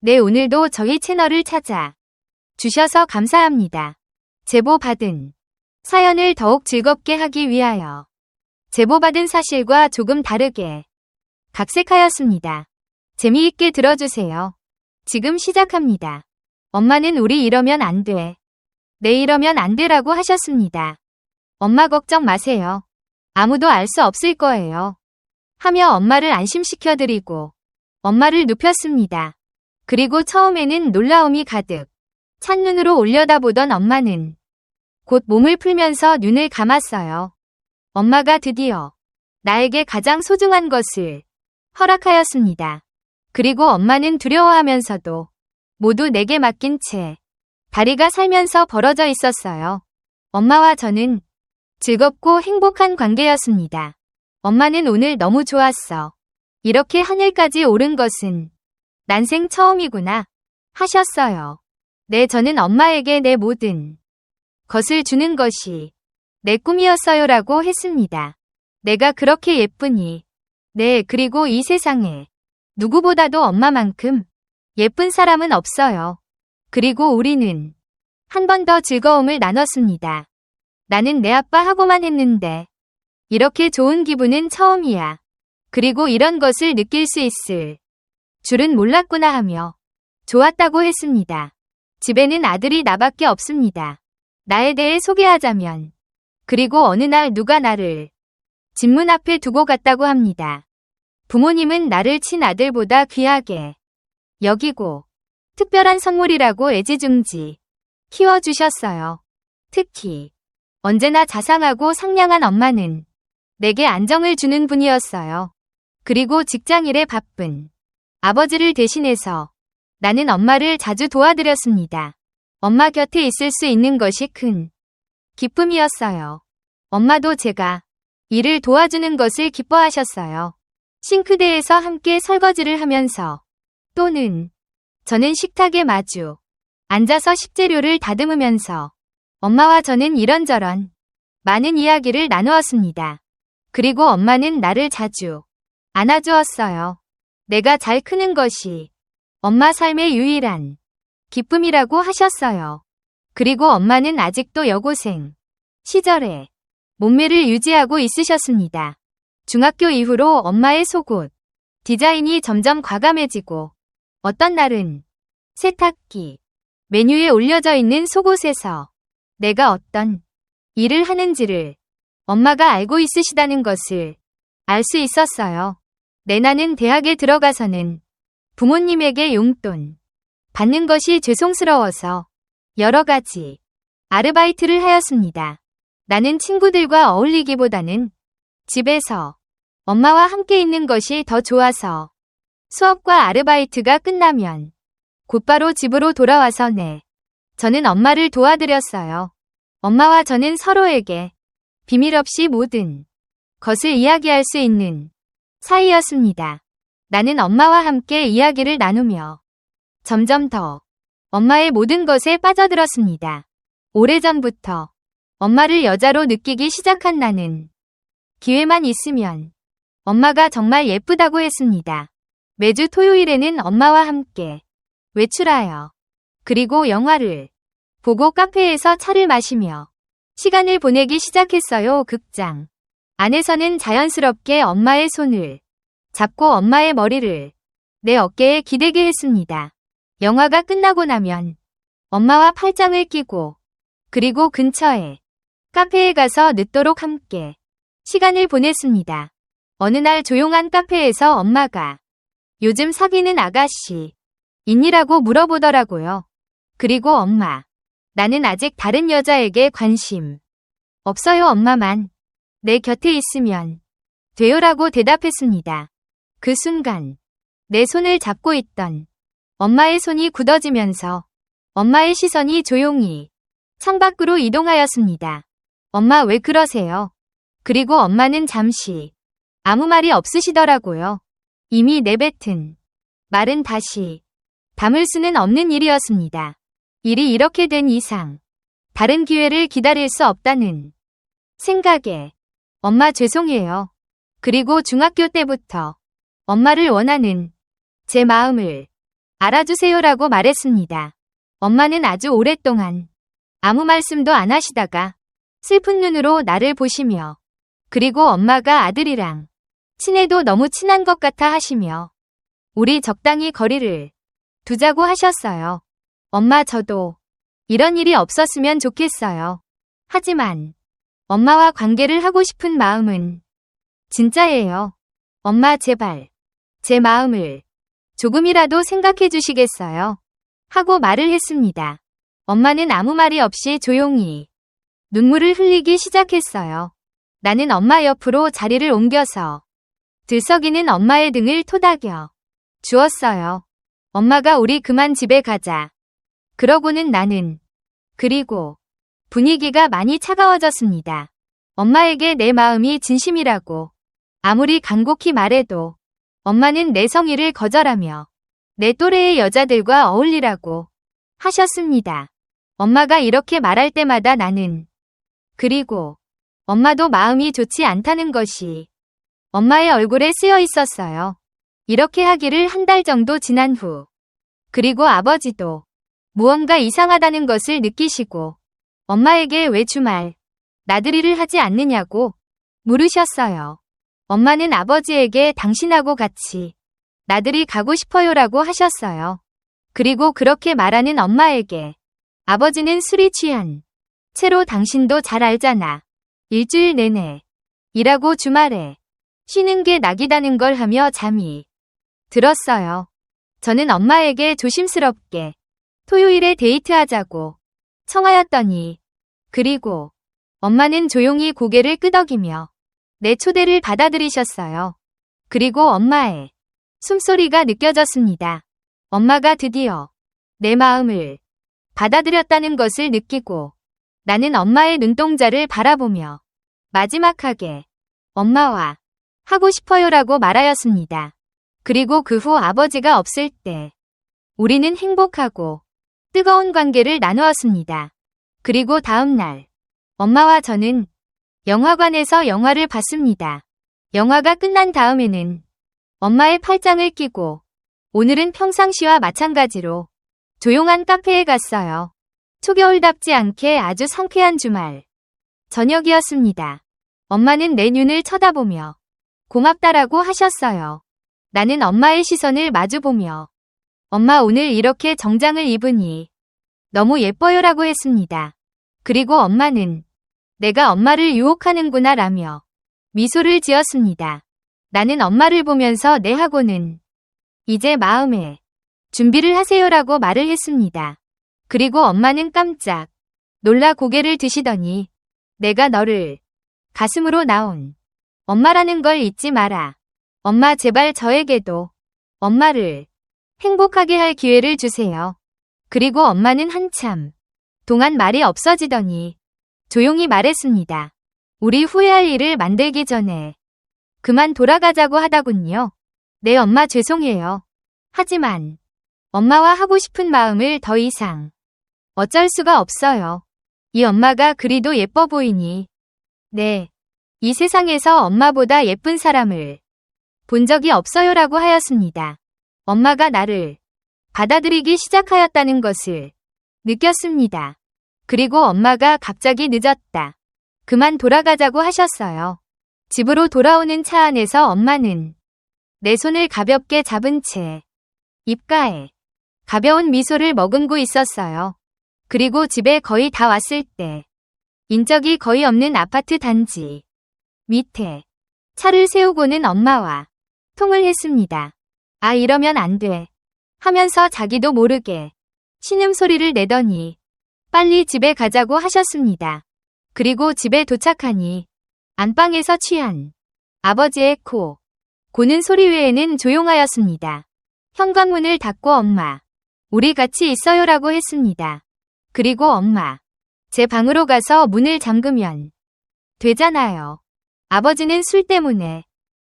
네, 오늘도 저희 채널을 찾아 주셔서 감사합니다. 제보받은 사연을 더욱 즐겁게 하기 위하여 제보받은 사실과 조금 다르게 각색하였습니다. 재미있게 들어주세요. 지금 시작합니다. 엄마는 우리 이러면 안 돼. 내 이러면 안 돼라고 하셨습니다. 엄마 걱정 마세요. 아무도 알 수 없을 거예요. 하며 엄마를 안심시켜드리고 엄마를 눕혔습니다. 그리고 처음에는 놀라움이 가득 찬 눈으로 올려다보던 엄마는 곧 몸을 풀면서 눈을 감았어요. 엄마가 드디어 나에게 가장 소중한 것을 허락하였습니다. 그리고 엄마는 두려워하면서도 모두 내게 맡긴 채 다리가 살면서 벌어져 있었어요. 엄마와 저는 즐겁고 행복한 관계였습니다. 엄마는 오늘 너무 좋았어. 이렇게 하늘까지 오른 것은 난생 처음이구나 하셨어요. 네, 저는 엄마에게 내 모든 것을 주는 것이 내 꿈이었어요라고 했습니다. 내가 그렇게 예쁘니. 네, 그리고 이 세상에 누구보다도 엄마만큼 예쁜 사람은 없어요. 그리고 우리는 한 번 더 즐거움을 나눴습니다. 나는 내 아빠하고만 했는데 이렇게 좋은 기분은 처음이야. 그리고 이런 것을 느낄 수 있을 줄은 몰랐구나 하며 좋았다고 했습니다. 집에는 아들이 나밖에 없습니다. 나에 대해 소개하자면 그리고 어느 날 누가 나를 집 문 앞에 두고 갔다고 합니다. 부모님은 나를 친아들보다 귀하게 여기고 특별한 선물이라고 애지중지 키워주셨어요. 특히 언제나 자상하고 상냥한 엄마는 내게 안정을 주는 분이었어요. 그리고 직장일에 바쁜 아버지를 대신해서 나는 엄마를 자주 도와드렸습니다. 엄마 곁에 있을 수 있는 것이 큰 기쁨이었어요. 엄마도 제가 일을 도와주는 것을 기뻐하셨어요. 싱크대에서 함께 설거지를 하면서 또는 저는 식탁에 마주 앉아서 식재료를 다듬으면서 엄마와 저는 이런저런 많은 이야기를 나누었습니다. 그리고 엄마는 나를 자주 안아주었어요. 내가 잘 크는 것이 엄마 삶의 유일한 기쁨이라고 하셨어요. 그리고 엄마는 아직도 여고생 시절에 몸매를 유지하고 있으셨습니다. 중학교 이후로 엄마의 속옷 디자인이 점점 과감해지고 어떤 날은 세탁기 메뉴에 올려져 있는 속옷에서 내가 어떤 일을 하는지를 엄마가 알고 있으시다는 것을 알 수 있었어요. 나는 대학에 들어가서는 부모님에게 용돈 받는 것이 죄송스러워서 여러 가지 아르바이트를 하였습니다. 나는 친구들과 어울리기보다는 집에서 엄마와 함께 있는 것이 더 좋아서 수업과 아르바이트가 끝나면 곧바로 집으로 돌아와서 저는 엄마를 도와드렸어요. 엄마와 저는 서로에게 비밀 없이 모든 것을 이야기할 수 있는 사이였습니다. 나는 엄마와 함께 이야기를 나누며 점점 더 엄마의 모든 것에 빠져들었습니다. 오래전부터 엄마를 여자로 느끼기 시작한 나는 기회만 있으면 엄마가 정말 예쁘다고 했습니다. 매주 토요일에는 엄마와 함께 외출하여 그리고 영화를 보고 카페에서 차를 마시며 시간을 보내기 시작했어요. 극장 안에서는 자연스럽게 엄마의 손을 잡고 엄마의 머리를 내 어깨에 기대게 했습니다. 영화가 끝나고 나면 엄마와 팔짱을 끼고 그리고 근처에 카페에 가서 늦도록 함께 시간을 보냈습니다. 어느 날 조용한 카페에서 엄마가 요즘 사귀는 아가씨 있니라고 물어보더라고요. 그리고 엄마, 나는 아직 다른 여자에게 관심 없어요. 엄마만 내 곁에 있으면 돼요라고 대답했습니다. 그 순간 내 손을 잡고 있던 엄마의 손이 굳어지면서 엄마의 시선이 조용히 창밖으로 이동하였습니다. 엄마 왜 그러세요? 그리고 엄마는 잠시 아무 말이 없으시더라고요. 이미 내뱉은 말은 다시 담을 수는 없는 일이었습니다. 일이 이렇게 된 이상 다른 기회를 기다릴 수 없다는 생각에 엄마 죄송해요. 그리고 중학교 때부터 엄마를 원하는 제 마음을 알아주세요라고 말했습니다. 엄마는 아주 오랫동안 아무 말씀도 안 하시다가 슬픈 눈으로 나를 보시며 그리고 엄마가 아들이랑 친해도 너무 친한 것 같아 하시며 우리 적당히 거리를 두자고 하셨어요. 엄마 저도 이런 일이 없었으면 좋겠어요. 하지만 엄마와 관계를 하고 싶은 마음은 진짜예요. 엄마 제발 제 마음을 조금이라도 생각해 주시겠어요? 하고 말을 했습니다. 엄마는 아무 말이 없이 조용히 눈물을 흘리기 시작했어요. 나는 엄마 옆으로 자리를 옮겨서 들썩이는 엄마의 등을 토닥여 주었어요. 엄마가 우리 그만 집에 가자. 그러고는 나는 그리고 분위기가 많이 차가워졌습니다. 엄마에게 내 마음이 진심이라고 아무리 간곡히 말해도 엄마는 내 성의를 거절하며 내 또래의 여자들과 어울리라고 하셨습니다. 엄마가 이렇게 말할 때마다 나는 그리고 엄마도 마음이 좋지 않다는 것이 엄마의 얼굴에 쓰여 있었어요. 이렇게 하기를 한 달 정도 지난 후 그리고 아버지도 무언가 이상하다는 것을 느끼시고 엄마에게 왜 주말 나들이를 하지 않느냐고 물으셨어요. 엄마는 아버지에게 당신하고 같이 나들이 가고 싶어요라고 하셨어요. 그리고 그렇게 말하는 엄마에게 아버지는 술이 취한 채로 당신도 잘 알잖아. 일주일 내내 일하고 주말에 쉬는 게 낙이다는 걸 하며 잠이 들었어요. 저는 엄마에게 조심스럽게 토요일에 데이트하자고 청하였더니 그리고 엄마는 조용히 고개를 끄덕이며 내 초대를 받아들이셨어요. 그리고 엄마의 숨소리가 느껴졌습니다. 엄마가 드디어 내 마음을 받아들였다는 것을 느끼고 나는 엄마의 눈동자를 바라보며 마지막하게 엄마와 하고 싶어요라고 말하였습니다. 그리고 그 후 아버지가 없을 때 우리는 행복하고 뜨거운 관계를 나누었습니다. 그리고 다음 날 엄마와 저는 영화관에서 영화를 봤습니다. 영화가 끝난 다음에는 엄마의 팔짱을 끼고 오늘은 평상시와 마찬가지로 조용한 카페에 갔어요. 초겨울답지 않게 아주 상쾌한 주말 저녁이었습니다. 엄마는 내 눈을 쳐다보며 고맙다라고 하셨어요. 나는 엄마의 시선을 마주보며 엄마 오늘 이렇게 정장을 입으니 너무 예뻐요라고 했습니다. 그리고 엄마는 내가 엄마를 유혹하는구나 라며 미소를 지었습니다. 나는 엄마를 보면서 네 하고는 이제 마음에 준비를 하세요라고 말을 했습니다. 그리고 엄마는 깜짝 놀라 고개를 드시더니 내가 너를 가슴으로 낳은 엄마라는 걸 잊지 마라. 엄마 제발 저에게도 엄마를 행복하게 할 기회를 주세요. 그리고 엄마는 한참 동안 말이 없어지더니 조용히 말했습니다. 우리 후회할 일을 만들기 전에 그만 돌아가자고 하더군요. 네 엄마 죄송해요. 하지만 엄마와 하고 싶은 마음을 더 이상 어쩔 수가 없어요. 이 엄마가 그리도 예뻐 보이니 네. 이 세상에서 엄마보다 예쁜 사람을 본 적이 없어요라고 하였습니다. 엄마가 나를 받아들이기 시작하였다는 것을 느꼈습니다. 그리고 엄마가 갑자기 늦었다. 그만 돌아가자고 하셨어요. 집으로 돌아오는 차 안에서 엄마는 내 손을 가볍게 잡은 채 입가에 가벼운 미소를 머금고 있었어요. 그리고 집에 거의 다 왔을 때 인적이 거의 없는 아파트 단지 밑에 차를 세우고는 엄마와 통을 했습니다. 아 이러면 안 돼. 하면서 자기도 모르게 신음소리를 내더니 빨리 집에 가자고 하셨습니다. 그리고 집에 도착하니 안방에서 취한 아버지의 코 고는 소리 외에는 조용하였습니다. 현관문을 닫고 엄마, 우리 같이 있어요라고 했습니다. 그리고 엄마, 제 방으로 가서 문을 잠그면 되잖아요. 아버지는 술 때문에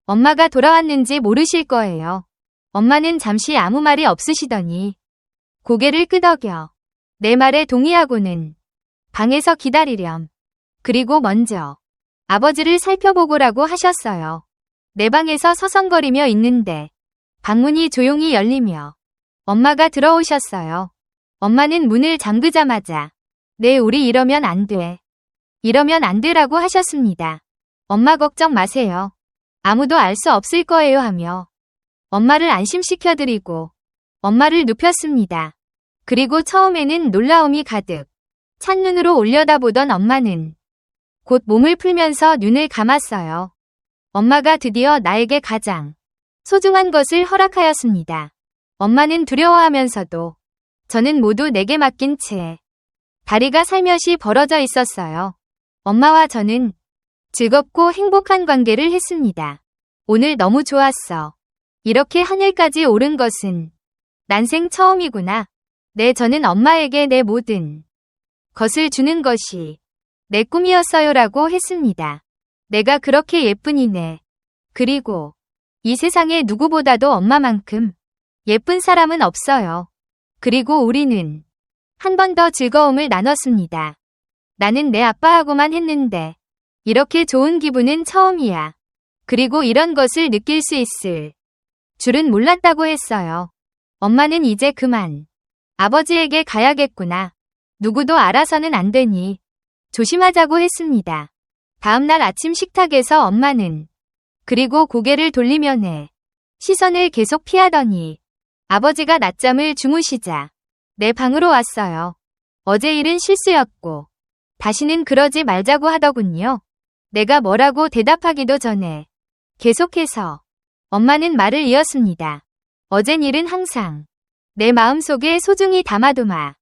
엄마가 돌아왔는지 모르실 거예요. 엄마는 잠시 아무 말이 없으시더니 고개를 끄덕여 내 말에 동의하고는 방에서 기다리렴. 그리고 먼저 아버지를 살펴보고라고 하셨어요. 내 방에서 서성거리며 있는데 방문이 조용히 열리며 엄마가 들어오셨어요. 엄마는 문을 잠그자마자 네, 우리 이러면 안 돼. 이러면 안 되라고 하셨습니다. 엄마 걱정 마세요. 아무도 알 수 없을 거예요 하며 엄마를 안심시켜드리고 엄마를 눕혔습니다. 그리고 처음에는 놀라움이 가득 찬 눈으로 올려다보던 엄마는 곧 몸을 풀면서 눈을 감았어요. 엄마가 드디어 나에게 가장 소중한 것을 허락하였습니다. 엄마는 두려워하면서도 저는 모두 내게 맡긴 채 다리가 살며시 벌어져 있었어요. 엄마와 저는 즐겁고 행복한 관계를 했습니다. 오늘 너무 좋았어. 이렇게 하늘까지 오른 것은 난생 처음이구나. 네, 저는 엄마에게 내 모든 것을 주는 것이 내 꿈이었어요라고 했습니다. 내가 그렇게 예쁜이네. 그리고 이 세상에 누구보다도 엄마만큼 예쁜 사람은 없어요. 그리고 우리는 한 번 더 즐거움을 나눴습니다. 나는 내 아빠하고만 했는데 이렇게 좋은 기분은 처음이야. 그리고 이런 것을 느낄 수 있을 줄은 몰랐다고 했어요. 엄마는 이제 그만 아버지에게 가야겠구나. 누구도 알아서는 안 되니 조심하자고 했습니다. 다음날 아침 식탁에서 엄마는 그리고 고개를 돌리며 내 시선을 계속 피하더니 아버지가 낮잠을 주무시자 내 방으로 왔어요. 어제 일은 실수였고 다시는 그러지 말자고 하더군요. 내가 뭐라고 대답하기도 전에 계속해서 엄마는 말을 이었습니다. 어젠 일은 항상 내 마음속에 소중히 담아두마.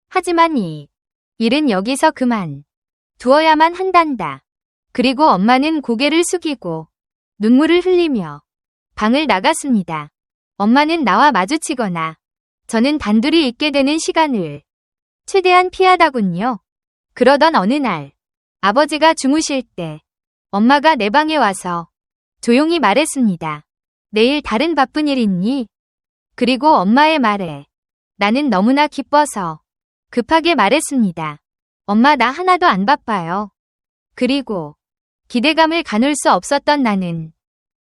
하지만 이 일은 여기서 그만 두어야만 한단다. 그리고 엄마는 고개를 숙이고 눈물을 흘리며 방을 나갔습니다. 엄마는 나와 마주치거나 저는 단둘이 있게 되는 시간을 최대한 피하다군요. 그러던 어느 날 아버지가 주무실 때 엄마가 내 방에 와서 조용히 말했습니다. 내일 다른 바쁜 일 있니? 그리고 엄마의 말에 나는 너무나 기뻐서 급하게 말했습니다. 엄마, 나 하나도 안 바빠요. 그리고 기대감을 가눌 수 없었던 나는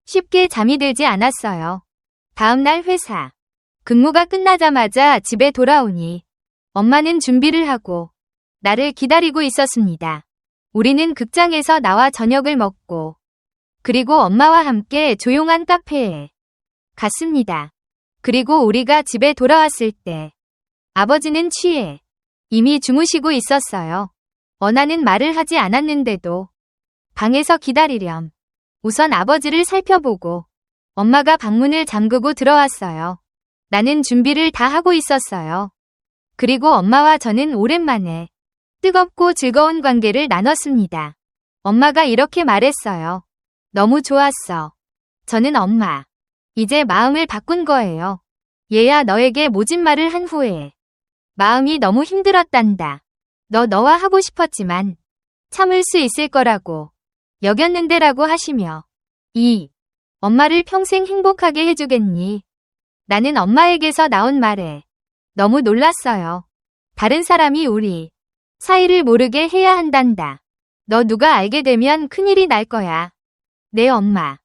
쉽게 잠이 들지 않았어요. 다음날 회사 근무가 끝나자마자 집에 돌아오니 엄마는 준비를 하고 나를 기다리고 있었습니다. 우리는 극장에서 나와 저녁을 먹고 그리고 엄마와 함께 조용한 카페에 갔습니다. 그리고 우리가 집에 돌아왔을 때 아버지는 취해 이미 주무시고 있었어요. 나는 말을 하지 않았는데도 방에서 기다리렴. 우선 아버지를 살펴보고 엄마가 방문을 잠그고 들어왔어요. 나는 준비를 다 하고 있었어요. 그리고 엄마와 저는 오랜만에 뜨겁고 즐거운 관계를 나눴습니다. 엄마가 이렇게 말했어요. 너무 좋았어. 저는 엄마. 이제 마음을 바꾼 거예요. 얘야, 너에게 모진 말을 한 후에 마음이 너무 힘들었단다. 너와 하고 싶었지만 참을 수 있을 거라고 여겼는데라고 하시며 엄마를 평생 행복하게 해주겠니? 나는 엄마에게서 나온 말에 너무 놀랐어요. 다른 사람이 우리 사이를 모르게 해야 한단다. 너 누가 알게 되면 큰일이 날 거야. 네, 엄마.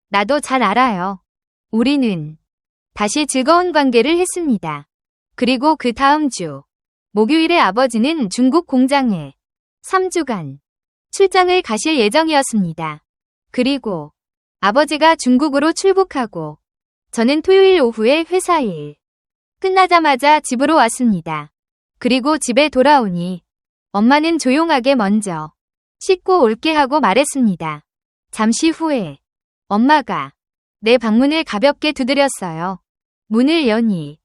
나도 잘 알아요. 우리는 다시 즐거운 관계를 했습니다. 그리고 그 다음 주 목요일에 아버지는 중국 공장에 3주간 출장을 가실 예정이었습니다. 그리고 아버지가 중국으로 출국하고 저는 토요일 오후에 회사 일 끝나자마자 집으로 왔습니다. 그리고 집에 돌아오니 엄마는 조용하게 먼저 씻고 올게 하고 말했습니다. 잠시 후에 엄마가 내 방문을 가볍게 두드렸어요. 문을 여니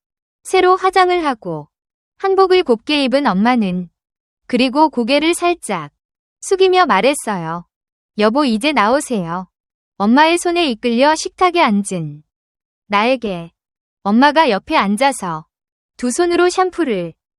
새로 화장을 하고 한복을 곱게 입은 엄마는 그리고 고개를 살짝 숙이며 말했어요. 여보, 이제 나오세요. 엄마의 손에 이끌려 식탁에 앉은 나에게 엄마가 옆에 앉아서 두 손으로 샴푸를